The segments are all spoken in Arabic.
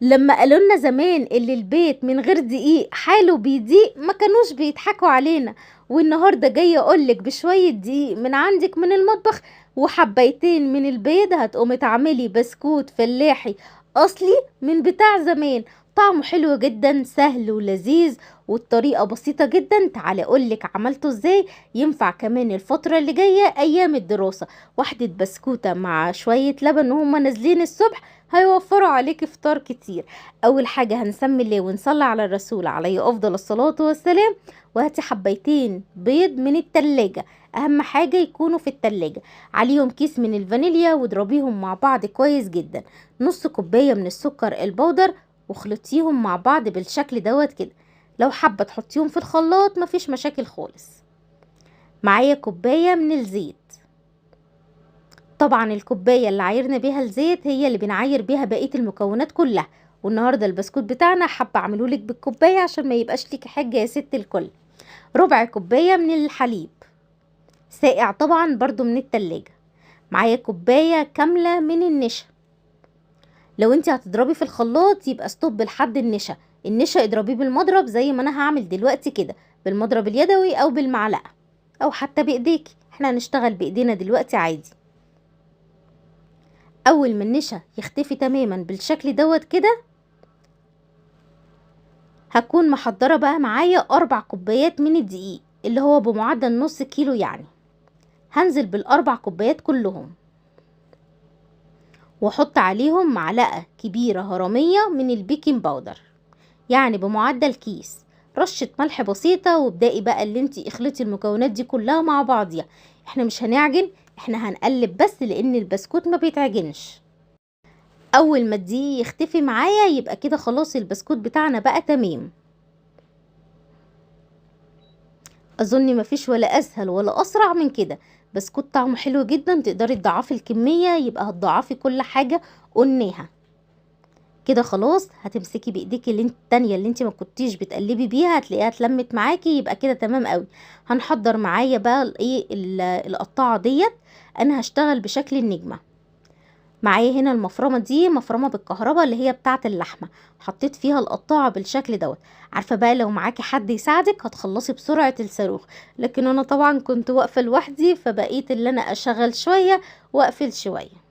لما قالوا لنا زمان اللي البيت من غير دقيق حاله بيضيق ما كانوش بيضحكوا علينا. والنهارده جايه اقولك بشويه دقيق من عندك من المطبخ وحبيتين من البيض هتقومي تعملي بسكوت فلاحي اصلي من بتاع زمان. طعمه حلو جدا، سهل ولذيذ، والطريقه بسيطه جدا. تعالي اقولك عملته ازاي. ينفع كمان الفتره اللي جايه ايام الدراسه، واحده بسكوته مع شويه لبن وهما نازلين الصبح هيوفروا عليك فطار كتير. اول حاجة هنسمي الله ونصلي على الرسول عليه افضل الصلاة والسلام. وهاتي حبيتين بيض من التلاجة، اهم حاجة يكونوا في التلاجة. عليهم كيس من الفانيليا واضربيهم مع بعض كويس جدا. نص كوباية من السكر البودر وخلطيهم مع بعض بالشكل دوت كده. لو حابة تحطيهم في الخلاط مفيش مشاكل خالص. معايا كوباية من الزيت. طبعا الكوبايه اللي عايرنا بيها الزيت هي اللي بنعاير بيها بقيه المكونات كلها. والنهارده البسكوت بتاعنا حابه اعملهولك بالكوبايه عشان ما يبقاش ليكي حاجه يا ست الكل. ربع كوبايه من الحليب ساقع طبعا برضو من التلاجة. معايا كوبايه كامله من النشا. لو انت هتضربي في الخلاط يبقى ستوب لحد النشا. النشا اضربيه بالمضرب زي ما انا هعمل دلوقتي كده، بالمضرب اليدوي او بالمعلقه او حتى بايديكي. احنا هنشتغل بايدينا دلوقتي عادي. اول ما النشا يختفي تماما بالشكل دوت كده هكون محضره بقى معايا 4 كوبايات من الدقيق اللي هو بمعدل نص كيلو يعني. هنزل بالاربع كوبايات كلهم واحط عليهم معلقه كبيره هرميه من البيكنج باودر، يعني بمعدل كيس. رشه ملح بسيطه، وابدأي بقى اللي انتي اخلطي المكونات دي كلها مع بعضيها. احنا مش هنعجن، احنا هنقلب بس لان البسكوت ما بيتعجنش. اول ما الدقيق يختفي معايا يبقى كده خلاص البسكوت بتاعنا بقى تمام. اظن مفيش ولا اسهل ولا اسرع من كده. بسكوت طعمه حلو جدا، تقدري تضاعفي الكمية يبقى هتضاعفي كل حاجة قلناها. كده خلاص هتمسكي بايديكي اللي التانية اللي انت ما كنتيش بتقلبي بيها هتلاقيها اتلمت معاكي، يبقى كده تمام قوي. هنحضر معايا بقى الايه القطاعة ديت. انا هشتغل بشكل النجمة. معايا هنا المفرمه دي مفرمه بالكهرباء اللي هي بتاعه اللحمه، حطيت فيها القطاعه بالشكل دوت. عارفه بقى لو معاكي حد يساعدك هتخلصي بسرعه الصاروخ، لكن انا طبعا كنت واقفه لوحدي فبقيت اللي انا اشغل شويه واقفل شويه.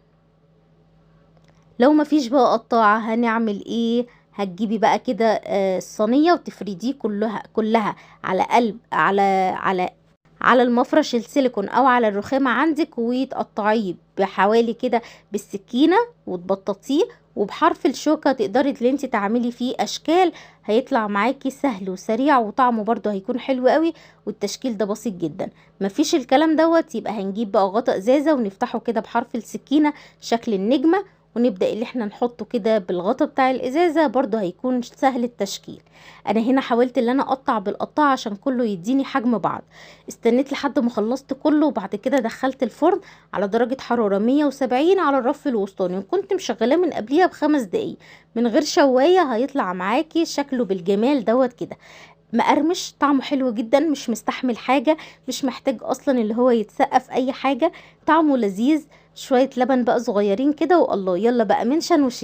لو مفيش بقى قطاعه هنعمل ايه؟ هتجيبي بقى كده الصينيه وتفرديه كلها على قلب على المفرش السيليكون او على الرخامة عندك، وتقطعيه بحوالي كده بالسكينة وتبططيه. وبحرف الشوكة تقدري اللي انت تعملي فيه اشكال، هيطلع معاكي سهل وسريع وطعمه برضو هيكون حلو قوي. والتشكيل ده بسيط جدا. مفيش الكلام دوت يبقى هنجيب بقى غطاء ازازة ونفتحه كده بحرف السكينة شكل النجمة، ونبدأ اللي احنا نحطه كده بالغطا بتاع الازازة برضو هيكون سهل التشكيل. انا هنا حاولت ان انا اقطع بالقطاعة عشان كله يديني حجم بعض. استنيت لحد ما خلصت كله وبعد كده دخلت الفرن على درجة حرارة 170 على الرف الوسطاني، وكنت مشغلاه من قبليها ب5 دقايق من غير شواية. هيطلع معاكي شكله بالجمال دوت كده، مقرمش، طعمه حلو جدا، مش مستحمل حاجة، مش محتاج اصلا اللي هو يتسقف اي حاجة. طعمه لذيذ، شوية لبن بقى صغيرين كده والله. يلا بقى منشن وشي.